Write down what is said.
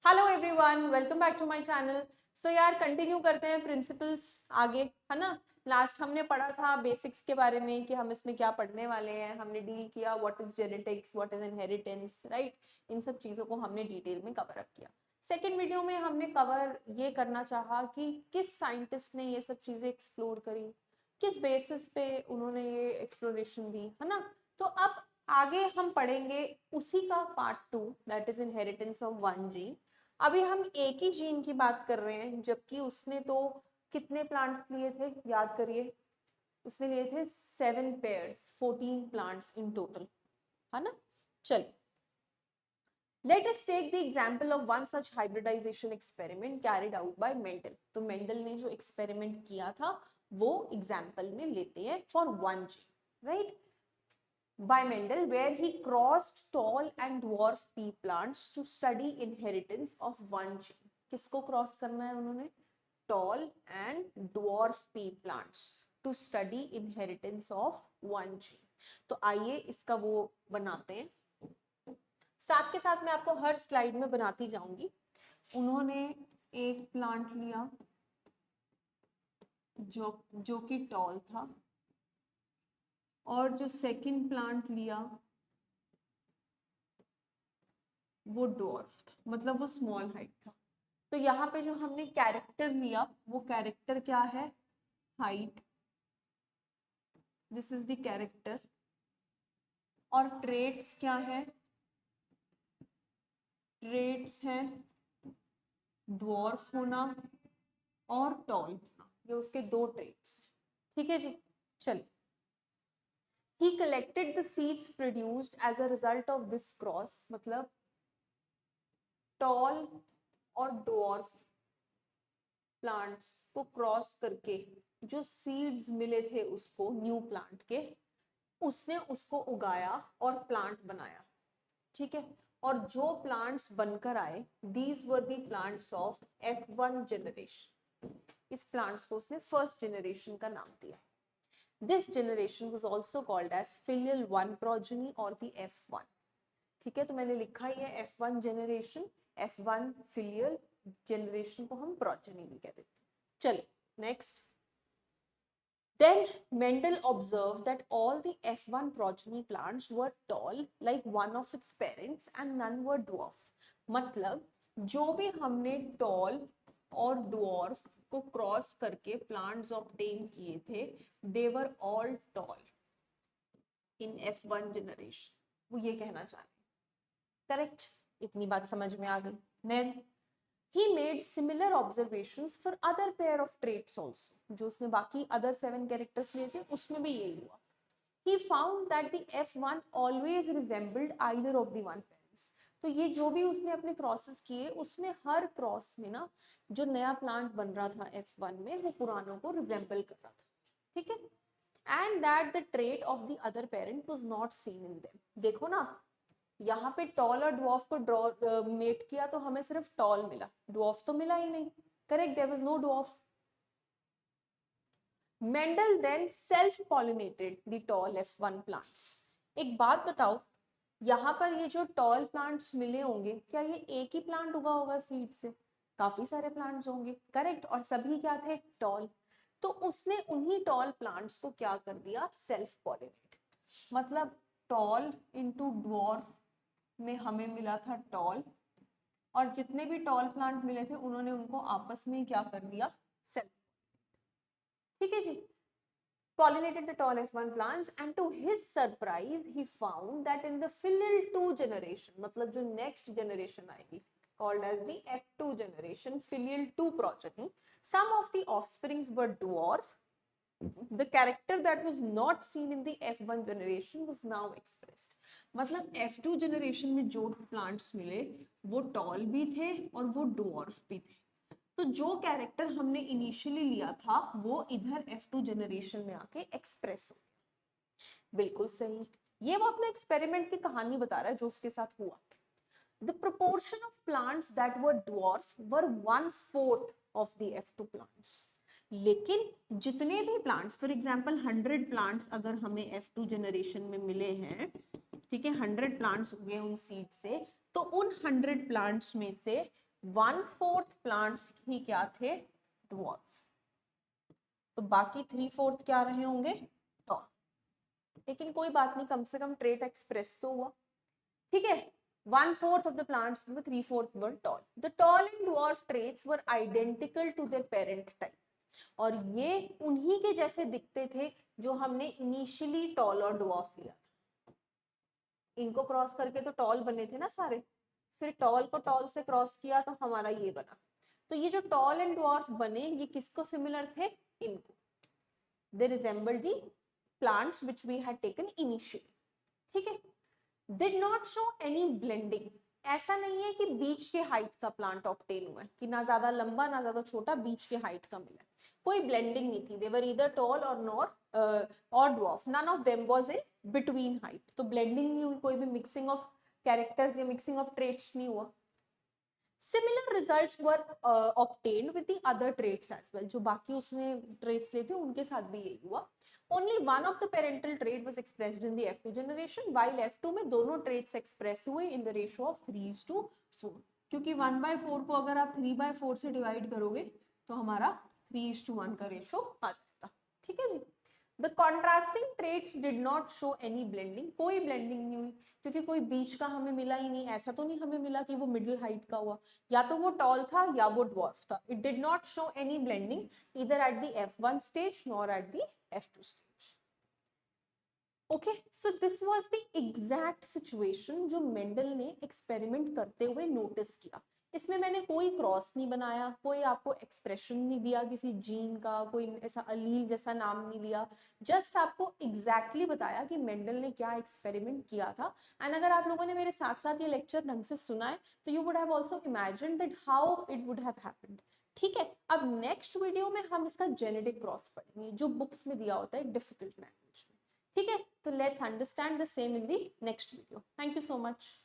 Hello everyone, welcome back to my channel. So यार continue करते हैं प्रिंसिपल्स आगे, है ना। लास्ट हमने पढ़ा था बेसिक्स के बारे में कि हम इसमें क्या पढ़ने वाले हैं। हमने डील किया what is genetics, what is inheritance, right. इन सब चीज़ों को हमने डिटेल में कवर अप किया। सेकेंड वीडियो में हमने कवर ये करना चाहा कि किस साइंटिस्ट ने ये सब चीज़ें एक्सप्लोर करी, किस बेसिस पे उन्होंने ये एक्सप्लोरेशन दी, है ना। तो अब आगे हम पढ़ेंगे उसी का part 2, that is inheritance of one gene. अभी हम एक ही जीन की बात कर रहे हैं, जबकि उसने तो कितने प्लांट्स लिए थे, याद करिए। उसने लिए थे 7 पेयर्स, 14 प्लांट्स इन टोटल, है ना। चलिए, let us take the example of one such hybridization experiment carried out by Mendel. तो मेंडल ने जो एक्सपेरिमेंट किया था वो एग्जांपल में लेते हैं for one gene, right. By Mendel, where he crossed tall and dwarf pea plants to study inheritance of one gene. किसको क्रॉस करना है उन्होंने? Tall and dwarf pea plants to study inheritance of one gene. तो आइए इसका वो बनाते हैं। साथ के साथ मैं आपको हर स्लाइड में बनाती जाऊंगी। उन्होंने एक प्लांट लिया जो कि टॉल था, और जो सेकंड प्लांट लिया वो डॉर्फ था, मतलब वो स्मॉल हाइट था। तो यहाँ पे जो हमने कैरेक्टर लिया वो कैरेक्टर क्या है? Height. This is the character. और ट्रेट्स क्या है? ट्रेट्स है ड्वार्फ होना और टॉल होना, ये उसके दो ट्रेट्स। ठीक है जी, चलिए। He collected the seeds produced as a result of this cross, मतलब टॉल और ड्वार्फ प्लांट्स को क्रॉस करके जो सीड्स मिले थे उसको न्यू प्लांट के, उसने उसको उगाया और प्लांट बनाया। ठीक है। और जो प्लांट्स बनकर आए, these were the plants of F1 generation. इस प्लांट्स को उसने फर्स्ट जनरेशन का नाम दिया। This generation was also called as filial one progeny और दी F1। ठीक है, तो मैंने लिखा ही है F1 generation, F1 filial generation को हम प्रोजेनी भी कहते हैं। चलिए next. Then Mendel observed that all the F1 progeny plants were tall like one of its parents and none were dwarf. मतलब जो भी हमने tall और dwarf को क्रॉस करके प्लांट्स ऑब्टेन किए थे, they were all tall in F1 generation. वो ये कहना चाह रहे हैं, करेक्ट। इतनी बात समझ में आ गई। Then he made similar observations for other pair of traits also. जो उसने बाकी other 7 characters लिए थे उसमें भी यही हुआ। He found that the F1 always resembled either of the one parents. तो ये जो भी उसने अपने क्रॉसेस किए उसमें हर क्रॉस में ना जो नया प्लांट बन रहा था F1 में वो पुरानों को रिजेंबल कर रहा था। ठीक है। And that the trait of the other parent was not seen in them. देखो ना, यहाँ पे टॉल और ड्वार्फ को ड्रॉ मेट किया तो हमें सिर्फ टॉल मिला, ड्वार्फ तो मिला ही नहीं। Correct, there was no dwarf. Mendel then self pollinated the tall F1 plants. एक बात बताओ, यहाँ पर ये जो टॉल प्लांट्स मिले होंगे, क्या ये एक ही प्लांट उगा होगा सीड से? काफी सारे प्लांट्स होंगे, करेक्ट। और सभी क्या थे? टॉल। तो उसने उन्हीं टॉल प्लांट्स को क्या कर दिया? Self pollinate. मतलब टॉल इनटू ड्वार्फ में हमें मिला था टॉल, और जितने भी टॉल प्लांट मिले थे उन्होंने उनको आपस में क्या कर दिया? सेल्फ। ठीक है जी। Pollinated the tall F1 plants and to his surprise he found that in the filial 2 generation, मतलब जो next generation आएगी called as the F2 generation, filial 2 progeny, some of the offsprings were dwarf. The character that was not seen in the F1 generation was now expressed. मतलब F2 generation में जो plants मिले वो tall भी थे और वो dwarf भी थे। तो जो कैरेक्टर हमने इनिशियली लिया था वो इधर F2 जनरेशन में आके एक्सप्रेस हो गया। बिल्कुल सही। ये वो अपने एक्सपेरिमेंट की कहानी बता रहा है जो उसके साथ हुआ। The proportion of plants that were dwarf were 1/4 of the F2 plants. लेकिन जितने भी प्लांट्स, फॉर एग्जाम्पल 100 प्लांट्स अगर हमें F2 जनरेशन में मिले हैं, ठीक है, 100 प्लांट्स उगे उन सीड से, तो उन 100 प्लांट्स में से 1/4 प्लांट्स ही क्या थे, ड्वार्फ। तो बाकी 3/4 क्या रहे होंगे, टॉल। लेकिन कोई बात नहीं, कम से कम ट्रेट एक्सप्रेस तो हुआ, ठीक है। 1/4 of the plants, 3/4 were tall. The tall and dwarf traits were identical to their parent type. और ये उन्हीं के जैसे दिखते थे जो हमने इनिशियली टॉल और ड्वार्फ लिया था। इनको क्रॉस करके तो टॉल बने थे ना सारे, फिर टॉल को टॉल से क्रॉस किया तो हमारा ये बना। तो ये जो टॉल एंड ड्वार्फ बने ये किसको सिमिलर थे, इनको। They resemble the plants which we had taken initially, ठीक है। Did not show any blending, ऐसा नहीं है कि बीच के हाइट का प्लांट ऑब्टेन हुआ है, कि ना ज्यादा लंबा ना ज्यादा छोटा, बीच के हाइट का मिला, कोई ब्लेंडिंग नहीं थी। दे वर ईदर टॉल और dwarf, none of them was in between height. तो ब्लेंडिंग नहीं हुई, कोई भी मिक्सिंग ऑफ कैरेक्टर्स या मिक्सिंग ऑफ ट्रेट्स नहीं हुआ। Similar results were obtained with the other traits as well, जो बाकी उसने ट्रेट्स लिए थे उनके साथ भी यही हुआ। Only one of the parental trait was expressed in the F2 generation, while F2 में दोनों traits express हुए in the ratio of 3:4, क्योंकि 1/4 को अगर आप 3/4 से डिवाइड करोगे तो हमारा 3:1 का रेशो आ जाएगा, ठीक है जी। The contrasting traits did not show any blending, कोई blending नहीं हुई, क्योंकि कोई बीच का हमें मिला ही नहीं। ऐसा तो नहीं हमें मिला कि वो मिडिल हाइट का हुआ, या तो वो टॉल था या वो ड्वार्फ था। It did not show any blending either at the F1 stage nor at the F2 stage. Okay, so this was the exact situation जो मेंडल ने एक्सपेरिमेंट करते हुए नोटिस किया। इसमें मैंने कोई क्रॉस नहीं बनाया, कोई आपको एक्सप्रेशन नहीं दिया किसी जीन का, कोई ऐसा अलील जैसा नाम नहीं लिया, जस्ट आपको एग्जैक्टली बताया कि मेंडल ने क्या एक्सपेरिमेंट किया था। एंड अगर आप लोगों ने मेरे साथ साथ ये लेक्चर ढंग से सुना है तो you would have also imagined that how it would have happened, ठीक है। अब नेक्स्ट वीडियो में हम इसका जेनेटिक क्रॉस पढ़ेंगे जो बुक्स में दिया होता है डिफिकल्ट लैंग्वेज में, ठीक है। तो let's understand the same in the next video. Thank you so much.